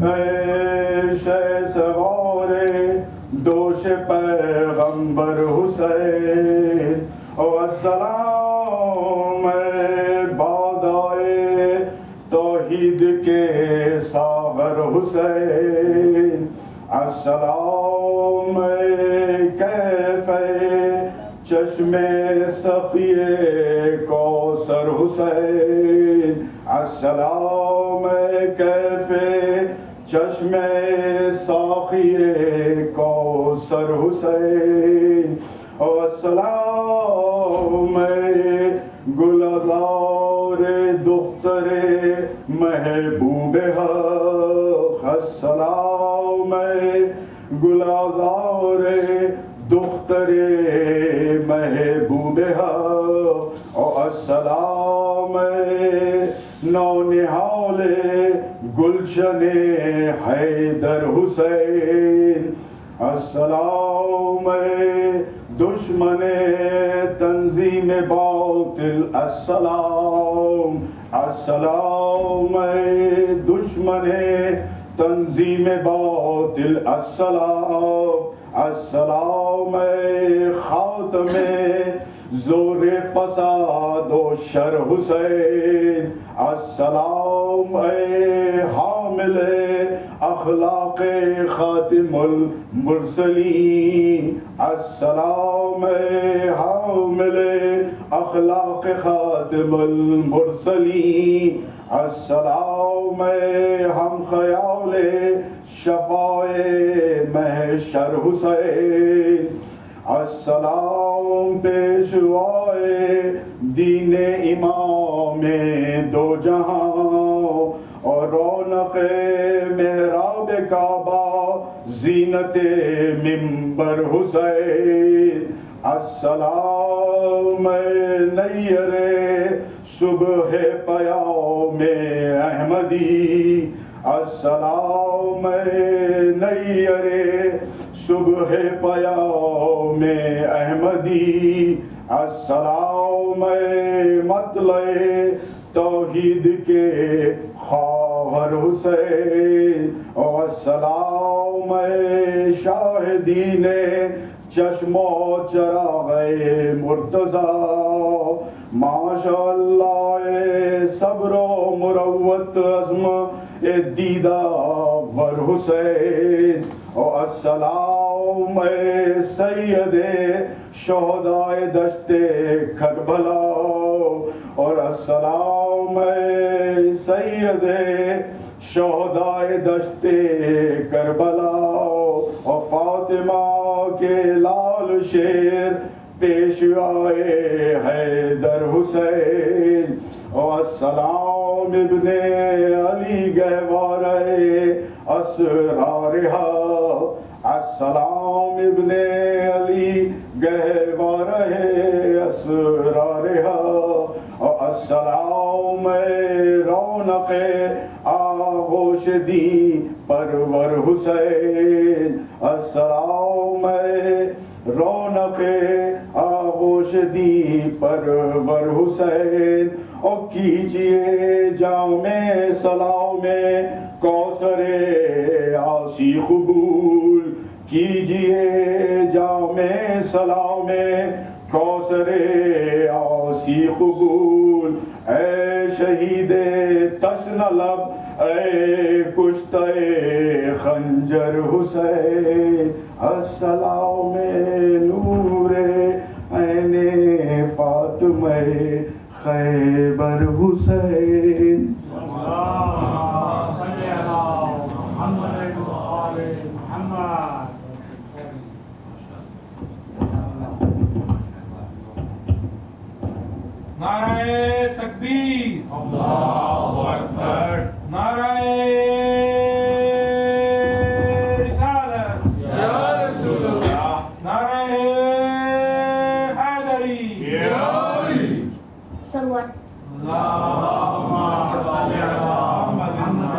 عیش سوار دوش پیغمبر حسین السلام بادائے توحید کے ساغر حسین السلام کیف چشم سقی کوثر حسین السلام کیف چشم ساقی کوثر حسین السلام گلزار دختر محبوب حق السلام گلزار دختر محبوب حق السلام نونہال گلشن حیدر حسین السلام دشمن تنظیم باطل السلام السلام دشمن تنظیم باطل السلام السلام خاتم زور فساد و شر حسین السلام حامل اخلاق خاتم المرسلین السلام حامل اخلاق خاتم المرسلین السلام ہم خیال شفاء محشر حسین السلام پیشوائے دین امام دو جہاں اور رونق محراب کعبہ زینت منبر حسین السلام نیر صبح پیام احمدی السلام نیر صبح پیام احمدی السلام مطلع توحید کے خواہر حسین السلام شاہدین چشم و چراغ مرتضیٰ ماشاء اللہ صبر و مروت عزم دیدہ ور حسین السلام سید شہداء دشت کربلا اور السلام سید شہداء دشت کربلا اور فاطمہ کے لال شیر پیشوائے حیدر حسین السلام ابن علی گہوارہ اسرارہا السلام ابن علی گہوارہ اسرارہا السلام رونق آغوش دی پرور حسین السلام رونق آغوش دی پرور حسین او کیجئے جام سلام کوثر آسی قبول کیجئے جام سلام کوثر آسی قبول اے شہید تشن لب اے کشتہ خنجر حسین السلام نور عین فاطمہ خیبر حسین نعرہ تکبیر اللہ اکبر نعرہ رسالت یا رسول اللہ نعرہ حیدری یا علی صلوات اللہم صلی علی محمد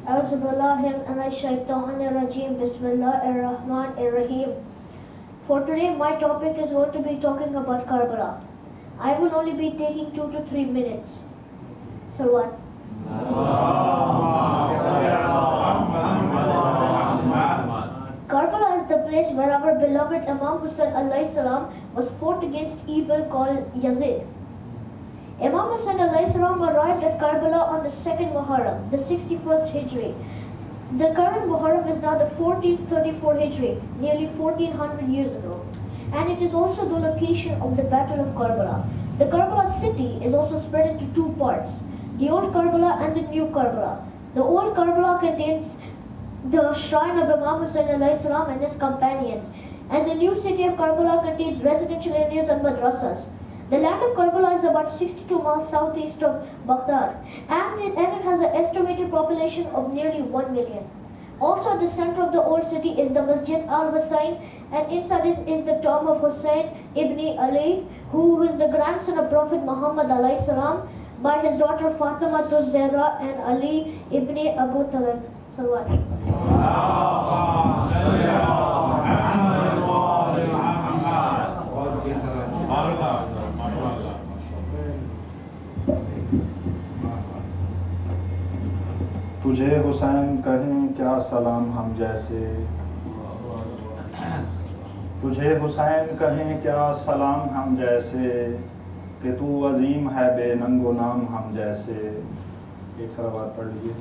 اعوذ باللہ من الشیطان الرجیم بسم اللہ الرحمن الرحیم. For today, my topic is going to be talking about Karbala. I will only be taking 2 to 3 minutes. Salawat. Karbala is the place where our beloved Imam Hussain alayhi salam was fought against evil called Yazid. Imam Hussain alayhi salam arrived at Karbala on the 2nd Muharram, the 61st Hijri. The current Muharram is now the 1434 Hijri, nearly 1400 years ago. And it is also the location of the Battle of Karbala. The Karbala city is also spread into two parts, the Old Karbala and the New Karbala. The Old Karbala contains the shrine of Imam Hussain alayhi salam and his companions, and the new city of Karbala contains residential areas and madrasas. The land of Karbala is about 62 miles southeast of Baghdad, and it has an estimated population of nearly 1 million. Also at the center of the old city is the Masjid al-Husayn, and inside is the tomb of Hussain ibn Ali, who is the grandson of Prophet Muhammad alayhi salam, by his daughter Fatima Zahra and Ali ibn Abu Talib. Salawat. تجھے حسین کہیں کیا سلام ہم جیسے، تجھے حسین کہیں کیا سلام ہم جیسے، کہ تو عظیم ہے بے ننگ و نام ہم جیسے. ایک صلوات پڑھ لیجیے.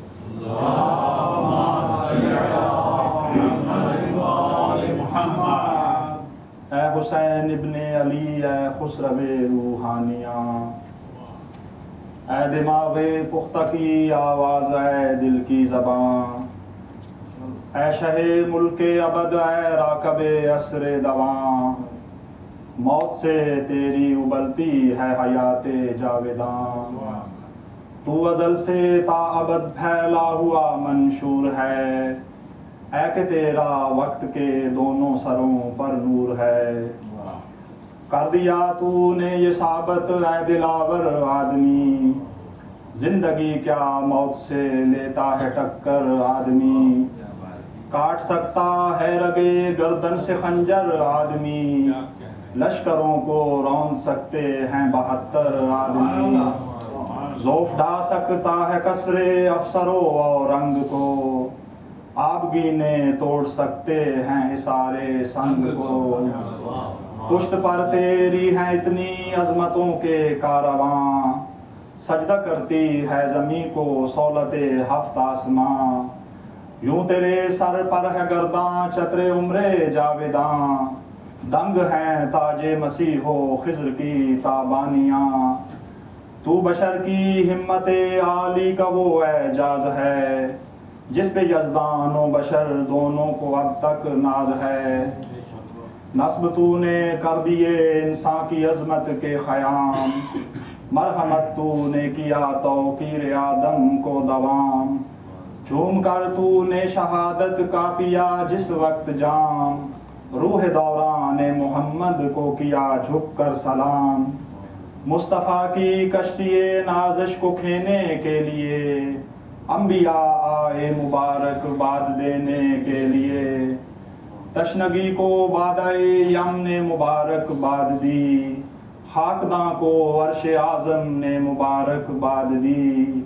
اے حسین ابن علی، اے خسرو روحانیاں، اے دماغ پختہ کی آواز، اے دل کی زبان، اے شہ ملک ابد، اے راکب عصر دواں، موت سے تیری ابلتی ہے حیات جاویداں. تو ازل سے تا ابد پھیلا ہوا منشور ہے، اے کہ تیرا وقت کے دونوں سروں پر نور ہے. کر دیا تو نے یہ ثابت اے دلاور آدمی، زندگی کیا موت سے لیتا ہے ٹکر آدمی. کاٹ سکتا ہے رگے گردن سے خنجر آدمی، لشکروں کو رون سکتے ہیں 72 آدمی. ذوف ڈھا سکتا ہے کسر افسروں اور رنگ کو، آبگینے توڑ سکتے ہیں حصار سنگ کو. پشت پر تیری ہیں اتنی عظمتوں کے کارواں، سجدہ کرتی ہے زمین کو سولت ہفت آسماں. یوں تیرے سر پر ہے گرداں چتر عمر جاویداں، دنگ ہیں تاج مسیح و خضر کی تابانیاں. تو بشر کی ہمت عالی کا وہ اعجاز ہے، جس پہ یزدان و بشر دونوں کو اب تک ناز ہے. نصب تو نے کر دیے انسان کی عظمت کے خیام، مرحمت تو نے کیا توقیر آدم کو دوام. جھوم کر تو نے شہادت کا پیا جس وقت جام، روح دوران محمد کو کیا جھک کر سلام. مصطفیٰ کی کشتی نازش کو کھینے کے لیے، انبیاء آئے مبارک باد دینے کے لیے. تشنگی کو بادائے یم نے مبارک باد دی، خاکداں کو عرش اعظم نے مبارک باد دی.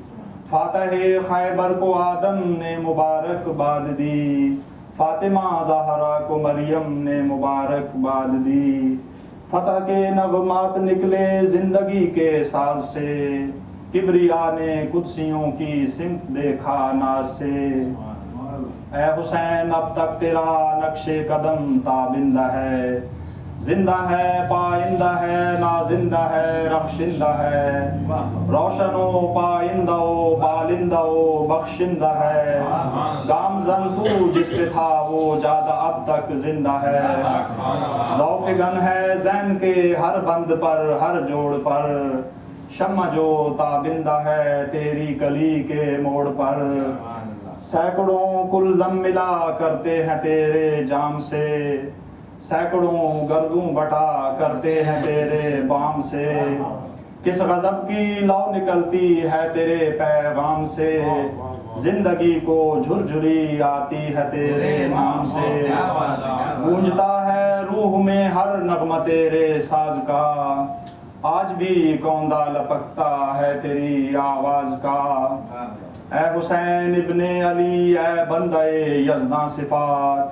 فاتح خیبر کو آدم نے مبارک باد دی، فاطمہ زہرا کو مریم نے مبارک باد دی. فتح کے نغمات نکلے زندگی کے ساز سے، کبریا نے قدسیوں کی سمت دیکھا ناز سے. اے حسین اب تک تیرا نقش قدم تابندہ ہے، زندہ ہے پائندہ ہے نازندہ ہے رخشندہ ہے. روشن و پائندہ و بالندہ و بخشندہ ہے، گامزن تو جس پہ تھا وہ زیادہ اب تک زندہ ہے. ذوق گن ہے زین کے ہر بند پر ہر جوڑ پر، شمع جو تابندہ ہے تیری کلی کے موڑ پر. سینکڑوں کلزم ملا کرتے ہیں تیرے جام سے، سینکڑوں گردوں بٹا کرتے ہیں تیرے بام سے. کس غضب کی لو نکلتی ہے تیرے پیغام سے، زندگی کو جھرجھری آتی ہے تیرے نام سے. گونجتا ہے روح میں ہر نغمہ تیرے ساز کا، आज भी कौंदा लपकता है तेरी आवाज का। ए हुसैन इब्ने अली ए बंदे यज़दा सिफात,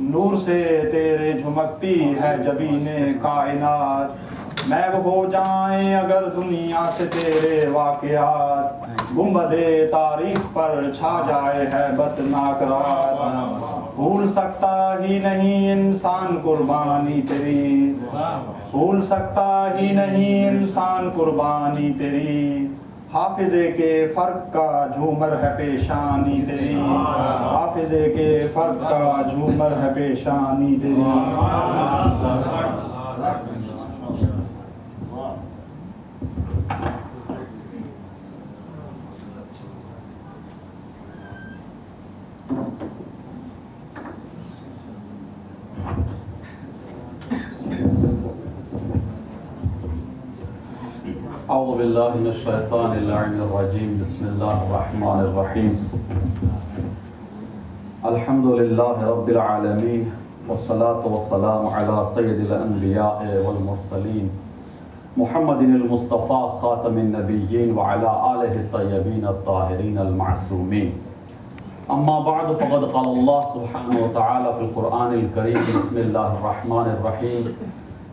नूर से तेरे झुमकती है जबीने कायनात। महव हो जाएं अगर दुनिया से तेरे वाक़यात, गुंबदे तारीख पर छा जाए है बतनाक रात। भूल सकता ही नहीं इंसान कुर्बानी तेरी, भूल सकता ही नहीं इंसान कुर्बानी तेरी। हाफिज़े के फ़र्क का झूमर है पेशानी तेरी, हाफिज़े के फ़र्क का झूमर है पेशानी तेरी। أعوذ بالله من الشيطان اللعين الرجيم بسم الله الرحمن الرحيم الحمد لله رب العالمين والصلاة والسلام على سيد الأنبياء والمرسلين محمد المصطفى خاتم النبيين وعلى آله الطيبين الطاهرين المعصومين. أما بعد فقد قال الله سبحانه وتعالى في القرآن الكريم بسم الله الرحمن الرحيم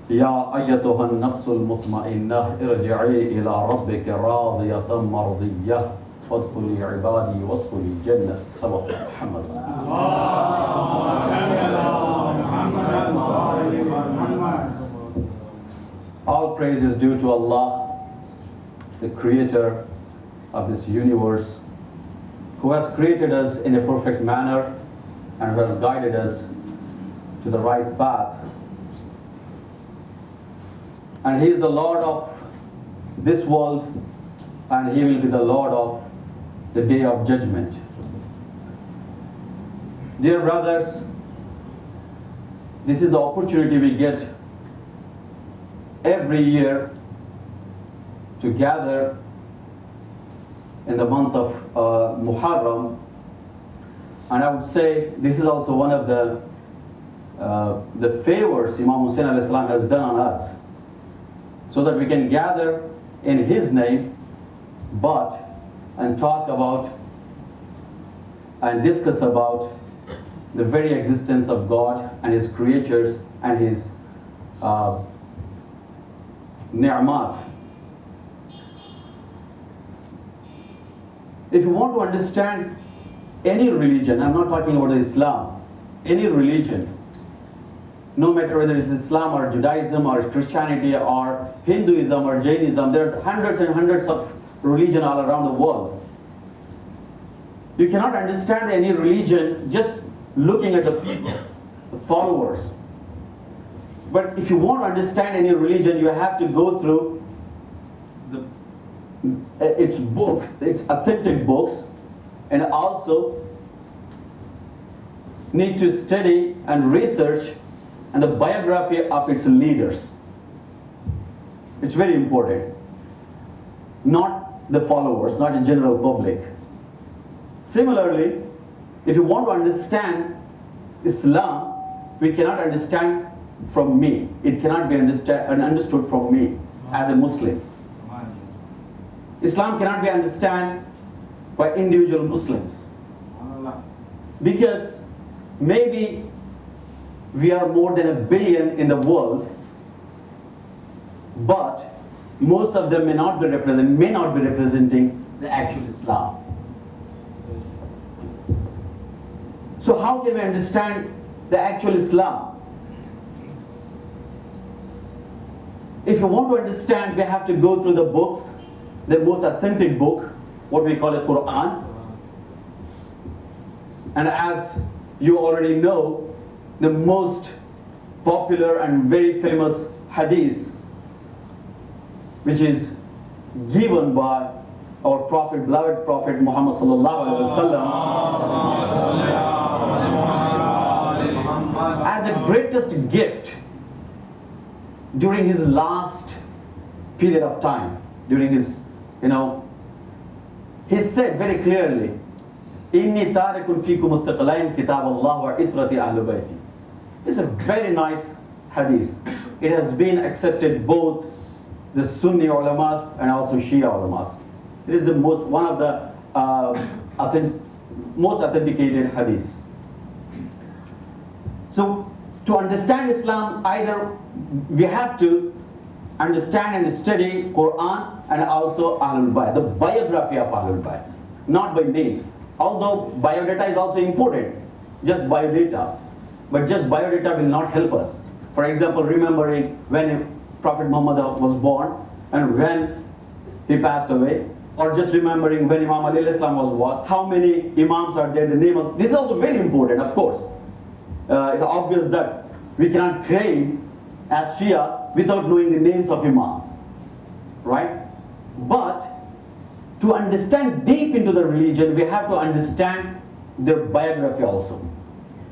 يا أيتها النفس المطمئنة ارجعي إلى ربك راضية مرضية فادخلي عبادي وادخلي جنة. صدق محمد. All praise is due to Allah, the creator of this universe, who has created us in a perfect manner and who has guided us to the right path. And He is the Lord of this world, and He will be the Lord of the day of judgment. Dear brothers, this is the opportunity we get every year to gather in the month of Muharram, and I would say this is also one of the favors Imam Hussain alayhi salam has done on us, so that we can gather in his name, and talk about and discuss about the very existence of God and His creatures and His ni'mat. If you want to understand any religion, I'm not talking about Islam, any religion, no matter whether it's Islam or Judaism or Christianity or Hinduism or Jainism, there are hundreds and hundreds of religions all around the world. You cannot understand any religion just looking at the people, the followers. But if you want to understand any religion, you have to go through its book, its authentic books, and also need to study and research and the biography of its leaders. It's very important. Not the followers, not the general public. Similarly, if you want to understand Islam, we cannot understand from me. It cannot be understood from me as a Muslim. Islam cannot be understood by individual Muslims. Because maybe we are more than 1 billion in the world, but most of them may not be representing the actual Islam. So how can we understand the actual Islam? If you want to understand, we have to go through the book, the most authentic book, what we call the Quran. And as you already know, the most popular and very famous hadith, which is given by our Prophet, beloved Prophet Muhammad sallallahu alaihi wasallam, as a greatest gift during his last period of time, during his, he said very clearly, Inni tarikun fikum al-thaqalain kitab Allah wa itrati ahlul bayti. It's a very nice hadith. It has been accepted both the Sunni ulamas and also Shia ulamas. It is the one of the most authenticated hadiths. So to understand Islam, either we have to understand and study Quran and also Ahlul Bayt, the biography of Ahlul Bayt, not by names. Although biodata is also important, just biodata, but just biodata will not help us. For example, remembering when Prophet Muhammad was born and when he passed away, or just remembering when Imam Ali Islam was what, how many Imams are there, the name of, this is also very important, of course. It's obvious that we cannot claim as Shia without knowing the names of Imams, right? But to understand deep into the religion, we have to understand their biography also.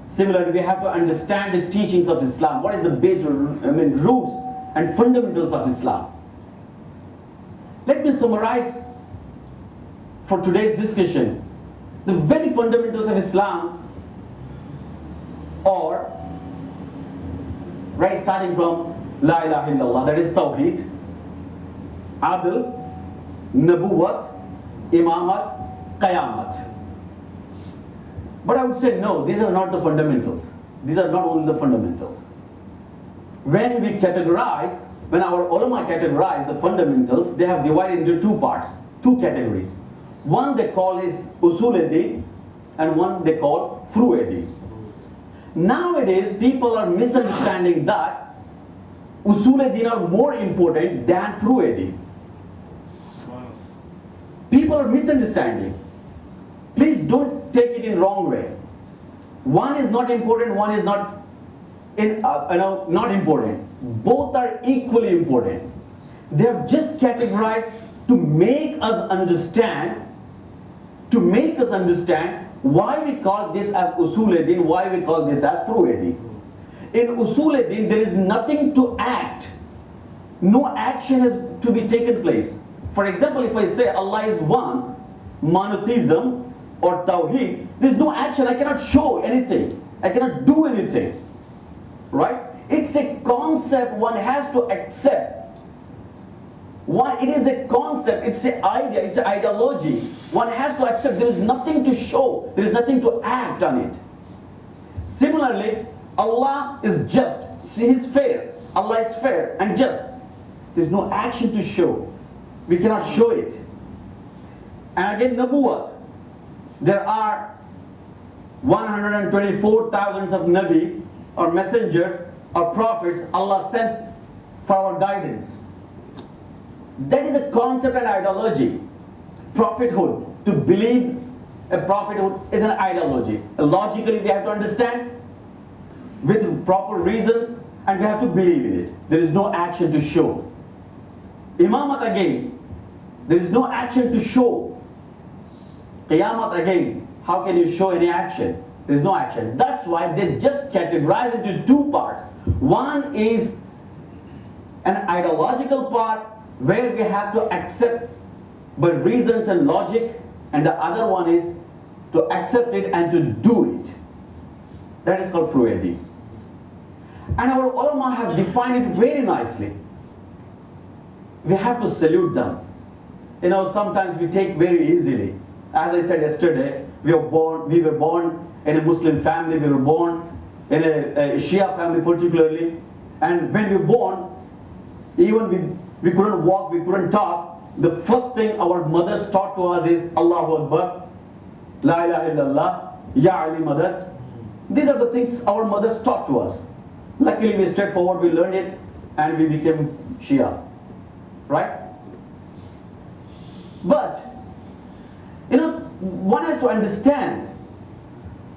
Similarly, we have to understand the teachings of Islam. What is the basic, roots and fundamentals of Islam? Let me summarize for today's discussion. The very fundamentals of Islam are, right, starting from La ilaha illallah, that is Tawheed, Adl, Nabuwat, Imamat, Qayamat. But I would say no, these are not the fundamentals. These are not only the fundamentals. When we categorize, when our ulama categorize the fundamentals, they have divided into two parts, two categories. One they call is Usul-e-Din and one they call Furu-e-Din. Nowadays, people are misunderstanding that Usul-e-Din are more important than Furu-e-Din. People are misunderstanding. Please don't take it in wrong way. One is not important, one is not not important. Both are equally important. They are just categorized to make us understand, why we call this as Usul-e-Din, why we call this as Furu-e-Din. In Usul-e-Din, there is nothing to act. No action has to be taken place. For example, if I say Allah is one, monotheism or Tawheed, there is no action. I cannot show anything. I cannot do anything. Right? It's a concept one has to accept. It is a concept, it's an idea, it's an ideology. One has to accept there is nothing to show, there is nothing to act on it. Similarly, Allah is just, He is fair. Allah is fair and just. There is no action to show. We cannot show it. And again, Nabuwat. There are 124,000 of Nabis or messengers or prophets Allah sent for our guidance. That is a concept and ideology. Prophethood, to believe a prophethood is an ideology. Logically we have to understand with proper reasons and we have to believe in it. There is no action to show. Imamat again, there is no action to show. Qayamat again, how can you show any action? There is no action. That's why they just categorize into two parts. One is an ideological part where we have to accept by reasons and logic, and the other one is to accept it and to do it. That is called Furu-e-Din. And our ulama have defined it very nicely. We have to salute them. You know, sometimes we take very easily. As I said yesterday, we were born in a Muslim family, we were born in a Shia family particularly, and when we were born, even we couldn't walk, we couldn't talk. The first thing our mothers taught to us is Allahu Akbar, La ilaha illallah, Ya Ali Madad. These are the things our mothers taught to us. Luckily we straightforward, we learned it and we became Shia, right? But, you know, one has to understand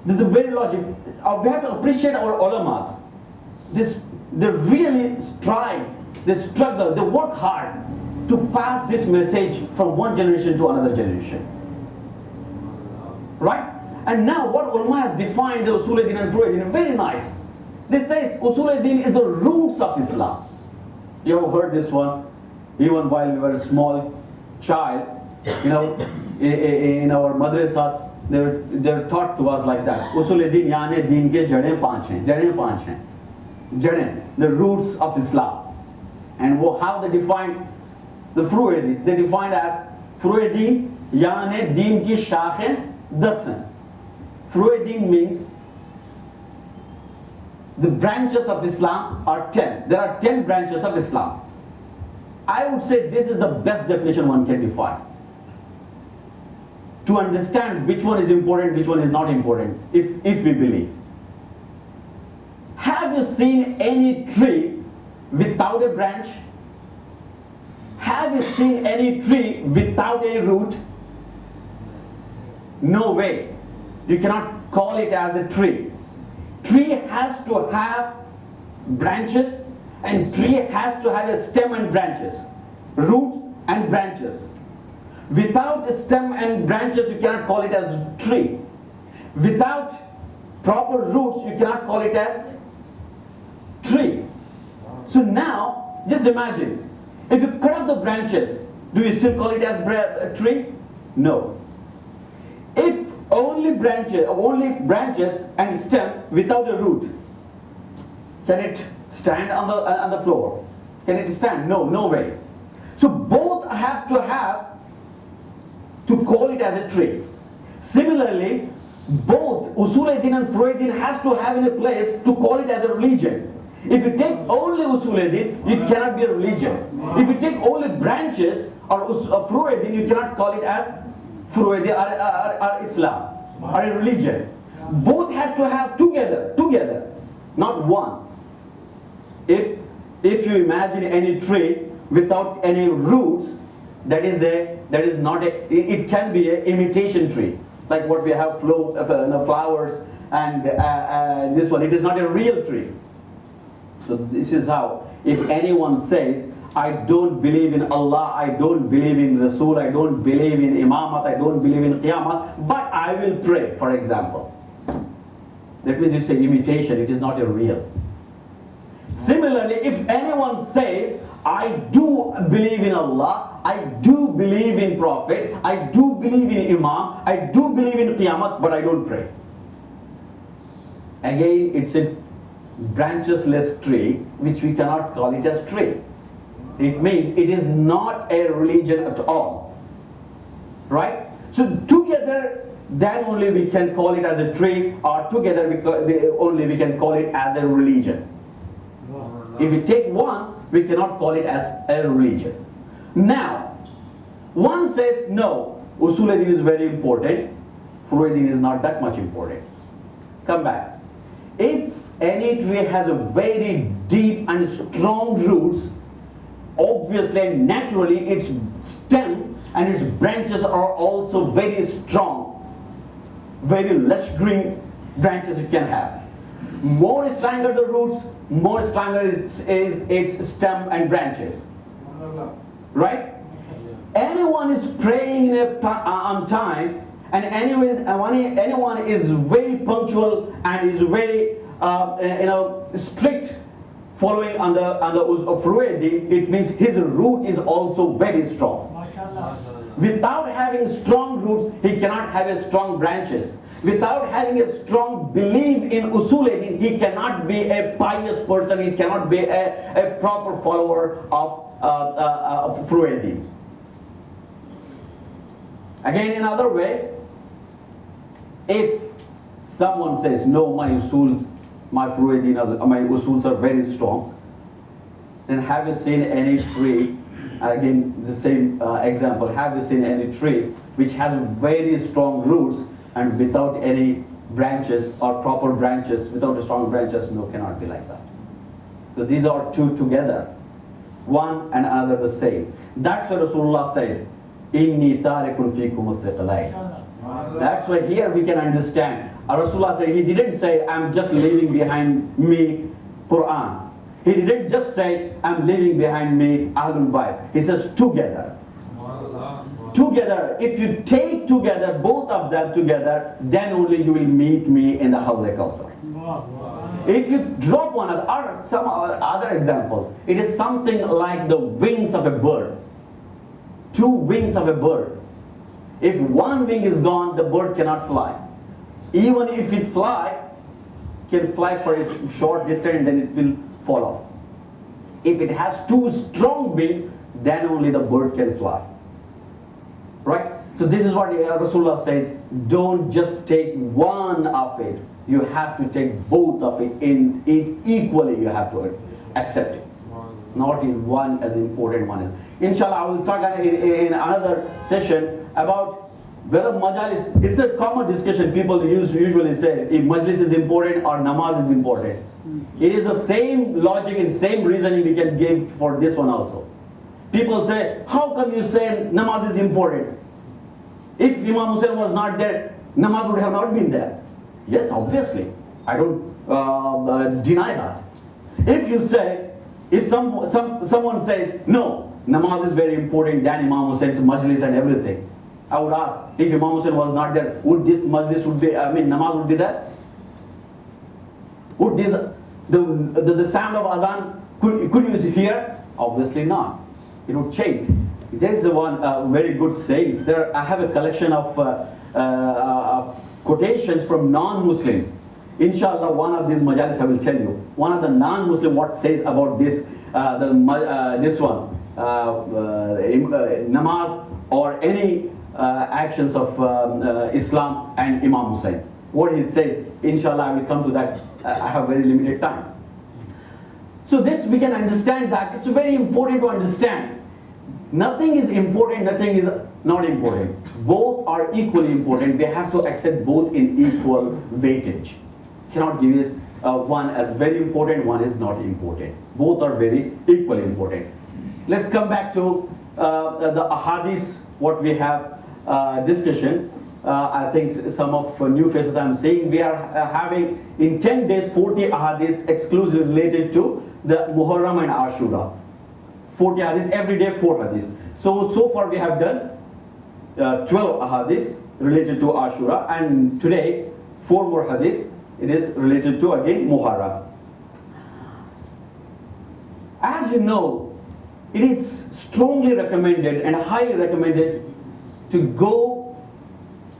the very logic. We have to appreciate our ulamas. They really strive, they struggle, they work hard to pass this message from one generation to another generation. Right? And now what ulama has defined the Usul-e-Din and Furu-e-Din, very nice. They say Usul-e-Din is the roots of Islam. You have heard this one, even while we were a small child, you know, in our madrasas, they're taught to us like that. Usul-e-Din yaane deen ke jade panch hain. Jade, the roots of Islam. And how they define the fru'edin, they defined as fru'edin yani deen ki shaakhein 10 hain. Fru'edin means the branches of Islam are 10. There are 10 branches of Islam. I would say this is the best definition one can define. To understand which one is important, which one is not important, if we believe. Have you seen any tree without a branch? Have you seen any tree without a root? No way. You cannot call it as a tree. Tree has to have branches, and tree has to have a stem and branches, root and branches. Without a stem and branches, you cannot call it as tree. Without proper roots, you cannot call it as tree. So now, just imagine, if you cut off the branches, do you still call it as a tree? No. If only branches and stem without a root, can it stand on the floor? Can it stand? No, no way. So both have to call it as a tree. Similarly, both Usul-e-Din and Furu-e-Din has to have in a place to call it as a religion. If you take only Usul-e-Din, it cannot be a religion. If you take only branches or Furu-e-Din, you cannot call it as Furu-e-Din or Islam or a religion. Both has to have together, not one. If you imagine any tree without any roots, it can be an imitation tree, like what we have flowers and this one. It is not a real tree. So this is how, if anyone says, I don't believe in Allah, I don't believe in Rasul, I don't believe in Imamat, I don't believe in Qiyamah, but I will pray, for example. That means it's an imitation, it is not a real. Similarly, if anyone says, I do believe in Allah, I do believe in Prophet, I do believe in Imam, I do believe in Qiyamah, but I don't pray. Again, it's a branchesless tree, which we cannot call it as tree. It means it is not a religion at all. Right? So together, then only we can call it as a tree, or together only we can call it as a religion. If we take one, we cannot call it as a religion. Now, one says, no, Usul-e-Din is very important, Furu-e-Din is not that much important. Come back. If any tree has a very deep and strong roots, obviously and naturally its stem and its branches are also very strong, very lush green branches it can have. More stronger the roots, more stronger is its stem and branches. Right? Anyone is praying on time, and anyone is very punctual and is very strict following on the Furu-e-Din, it means his root is also very strong. Without having strong roots, he cannot have a strong branches. Without having a strong belief in Usul-e-Din, he cannot be a pious person, he cannot be a proper follower of Furu-e-Din. Again, in another way, if someone says, no, my Furu-e-Din, my usuls are very strong, then have you seen any tree, again the same example, have you seen any tree which has very strong roots and without any branches or proper branches, without strong branches? No, cannot be like that. So these are two together, one and another the same. That's why Rasulullah said, Inni tarikun fikum uthqalayn. That's why here we can understand. Rasulullah said, he didn't say, I'm just leaving behind me Quran. He didn't just say, I'm leaving behind me Ahlul Bayt. He says, together. Together, if you take together, both of them together, then only you will meet me in the Hawd al-Kawthar. If you drop one or some other example, it is something like the wings of a bird. Two wings of a bird. If one wing is gone, the bird cannot fly. Even if it can fly for its short distance, then it will fall off. If it has two strong wings, then only the bird can fly. Right? So this is what Rasulullah says, don't just take one of it. You have to take both of it in equally. You have to accept it. Not in one as important one is. Inshallah, I will talk in another session about whether majalis, it's a common discussion. People usually say if majlis is important or namaz is important. It is the same logic and same reasoning we can give for this one also. People say, how come you say namaz is important? If Imam Hussain was not there, namaz would have not been there. Yes, obviously. I don't deny that. If you say, if someone says, no, namaz is very important than Imam Hussein's majlis and everything, I would ask, if Imam Hussain was not there, would this majlis would be, namaz would be there? Would this, the sound of azan, could you hear? Obviously not. It would change. There is one very good saying. I have a collection of quotations from non-Muslims. Inshallah, one of these majalis I will tell you. One of the non-Muslim what says about this, this one, namaz or any actions of Islam and Imam Hussain. What he says, inshallah, I will come to that. I have very limited time. So this we can understand that it's very important to understand. Nothing is important, nothing is not important. Both are equally important. We have to accept both in equal weightage. Cannot give us one as very important, one is not important. Both are very equally important. Let's come back to the ahadith, what we have discussion. I think some of new faces I'm saying we are having in 10 days 40 ahadith exclusively related to the Muharram and Ashura. 40 hadiths, every day 4 hadiths. So far we have done 12 ahadiths related to Ashura, and today 4 more hadiths. It is related to again Muharram. As you know, it is strongly recommended and highly recommended to go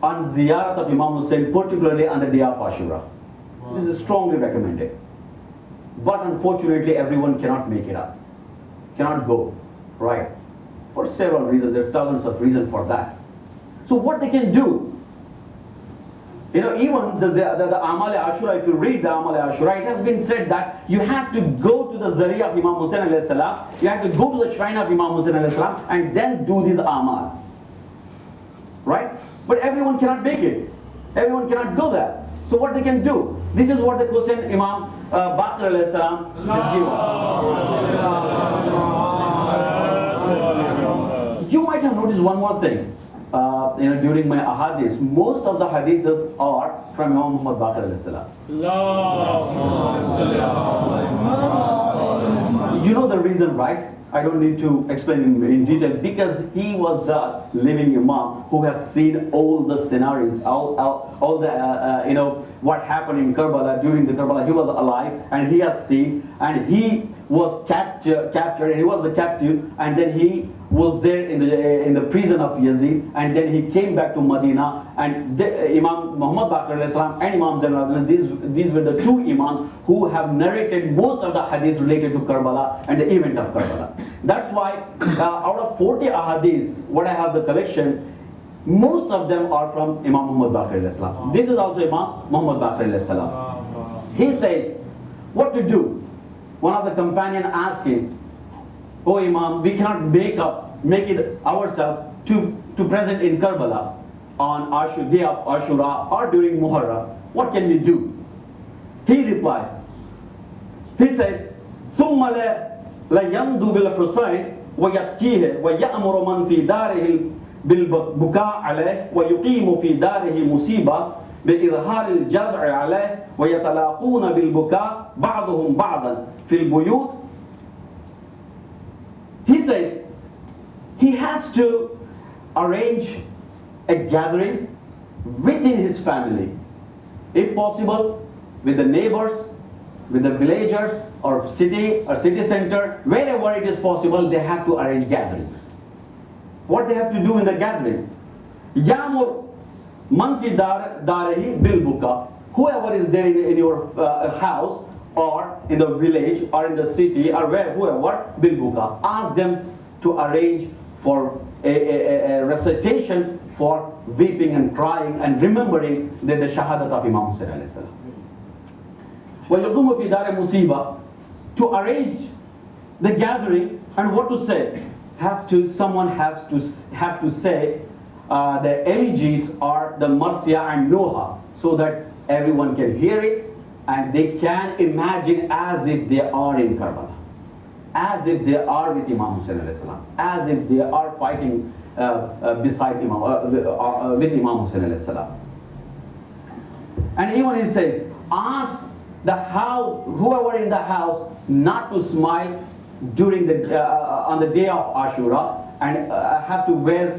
on ziyarat of Imam Hussain, particularly on the day of Ashura. This is strongly recommended. But unfortunately, everyone cannot make it up. Cannot go, right? For several reasons, there are thousands of reasons for that. So what they can do, you know, even the Amal Ashura, if you read the Amal Ashura, it has been said that you have to go to the Zariya of Imam Hussain alayhi salam, you have to go to the shrine of Imam Hussain alayhi salam, and then do this Amal, right? But everyone cannot make it. Everyone cannot go there. So what they can do? This is what the question Imam Baqir alayhi salam has given. You might have noticed one more thing. During my ahadith, most of the hadiths are from Imam Muhammad Baqir alayhi salam. You know the reason, right? I don't need to explain in detail, because he was the living Imam who has seen all the scenarios, all the what happened in Karbala during the Karbala. He was alive and he has seen, and he was captured, and he was the captive, and then he was there in the prison of Yazid, and then he came back to Medina, and Imam Muhammad Baqir alayhi salam and Imam Zainul Abidin, these were the 2 imams who have narrated most of the hadiths related to Karbala and the event of Karbala. That's why out of 40 ahadiths, what I have the collection, most of them are from Imam Muhammad Baqir alayhi salam. This is also Imam Muhammad Baqir alayhi salam. He says, what to do? One of the companions asked him, "Oh Imam, we cannot make it ourselves to present in Karbala on day of Ashura or during Muharram. What can we do?" He replies, he says, ثُمَّ لَيَمْدُ بِالْحُسَيْنِ وَيَبْكِيهِ وَيَأْمُرُ مَنْ فِي دَارِهِ بِالْبُكَاءِ عَلَيْهِ وَيُقِيمُ فِي دَارِهِ مُصِيبَةً بإظهار الجزع عليه ويتلاقون بالبكاء بعضهم بعضا في البيوت. He says he has to arrange a gathering within his family, if possible with the neighbors, with the villagers or city center, wherever it is possible, they have to arrange gatherings. What they have to do in the gathering? يَأْمُرُ Man fi darehi bil buka. Whoever is there in your house or in the village or in the city or whoever, bil buka, ask them to arrange for a recitation for weeping and crying and remembering the shahadat of Imam Hussain alayhi salam. وَيَقُومُ فِي دَارِ مُصِيبَةٍ, to arrange the gathering, and what to say? Someone has to say the elegies or the Marsiya and Noha, so that everyone can hear it and they can imagine as if they are in Karbala, as if they are with Imam Hussain alayhi salam, as if they are fighting beside Imam with Imam Hussain alayhi salam. And even he says, ask whoever in the house not to smile during the on the day of Ashura, and have to wear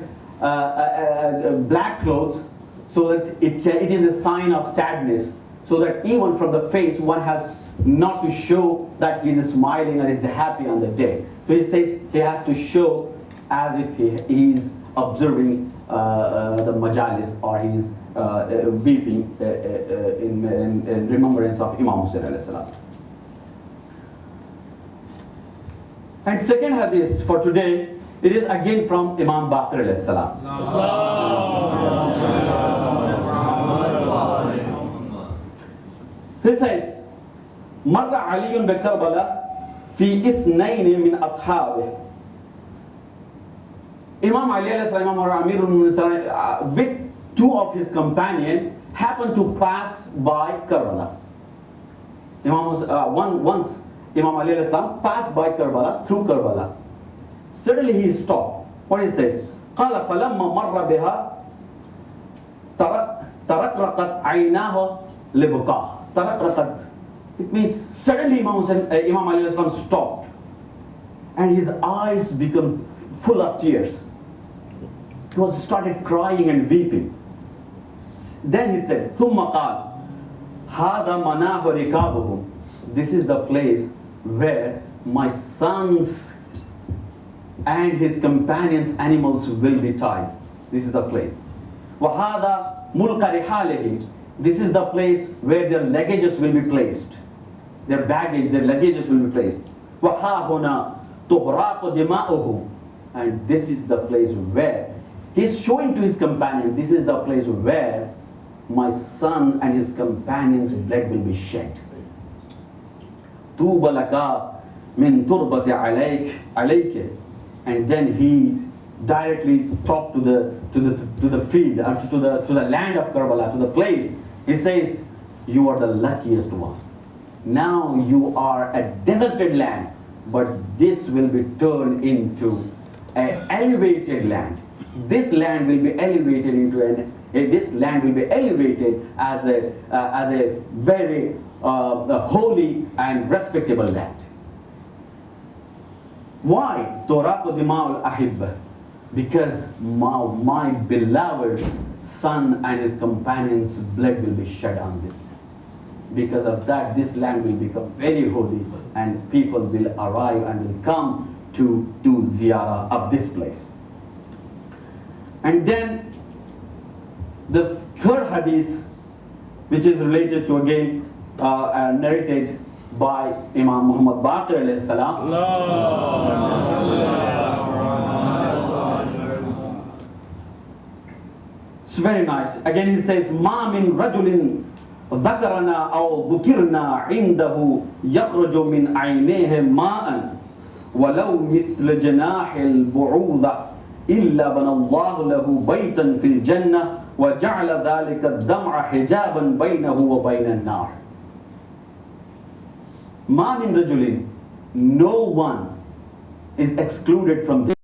black clothes, so that it is a sign of sadness, so that even from the face one has not to show that he is smiling or is happy on the day. So he says he has to show as if he is observing the majalis, or he is weeping in remembrance of Imam Hussain alayhi salam. And second hadith for today, it is again from Imam Baqir alayhi salam. He says, مر علي بكربلاء في اثنين من أصحابه. Imam Ali alayhi salam, or Amirul Mu'minin, with two of his companions, happened to pass by Karbala. Once Imam Ali alayhi salam passed by Karbala, through Karbala. Suddenly he stopped. What he said? قال فلما مر بها ترقرقت عيناه لبكاء. ترقرقت. It means suddenly Imam Ali alayhi salam stopped, and his eyes became full of tears. He started crying and weeping. Then he said, ثم قال هذا مناه ركابهم. This is the place where my sons and his companions' animals will be tied. This is the place. وَهَذَا مُلْكَ رِحَالِهِمْ. This is the place where their luggages will be placed. Their baggage, their luggages will be placed. وَهَا هُنَا تُغْرَاقُ دِمَاؤُهُمْ. And this is the place where he's showing to his companion, this is the place where my son and his companions' blood will be shed. طُوبَ لَكَ مِنْ تُرْبَةِ عَلَيْكَ. And then he directly talked to the field, to the land of Karbala, to the place. He says, you are the luckiest one. Now you are a deserted land, but this will be turned into an elevated land. This land will be elevated into this land will be elevated as a very holy and respectable land. Why? Toraqu dima'ul ahibba. Because my beloved son and his companions' blood will be shed on this land. Because of that, this land will become very holy, and people will arrive and will come to do ziyarah of this place. And then the third hadith, which is related to, again narrated by Imam Muhammad Baqir alayhi salam. It's very nice. Again he says, مَا مِن رَجُلٍ ذَكَرَنَا أَوْ ذُكِرْنَا عِنْدَهُ يَخْرُجُ مِنْ عَيْنَيْهِ مَاءً وَلَوْ مِثْلَ جَنَاحِ الْبُعُوضَةِ إِلَّا بَنَى اللَّهُ لَهُ بَيْتًا فِي الْجَنَّةِ وَجَعَلَ ذَلِكَ الدَّمْعَ حِجَابًا بَيْنَهُ وَبَيْنَ النَّارِ. مَا مِن رَجُلٍ. No one is excluded from this.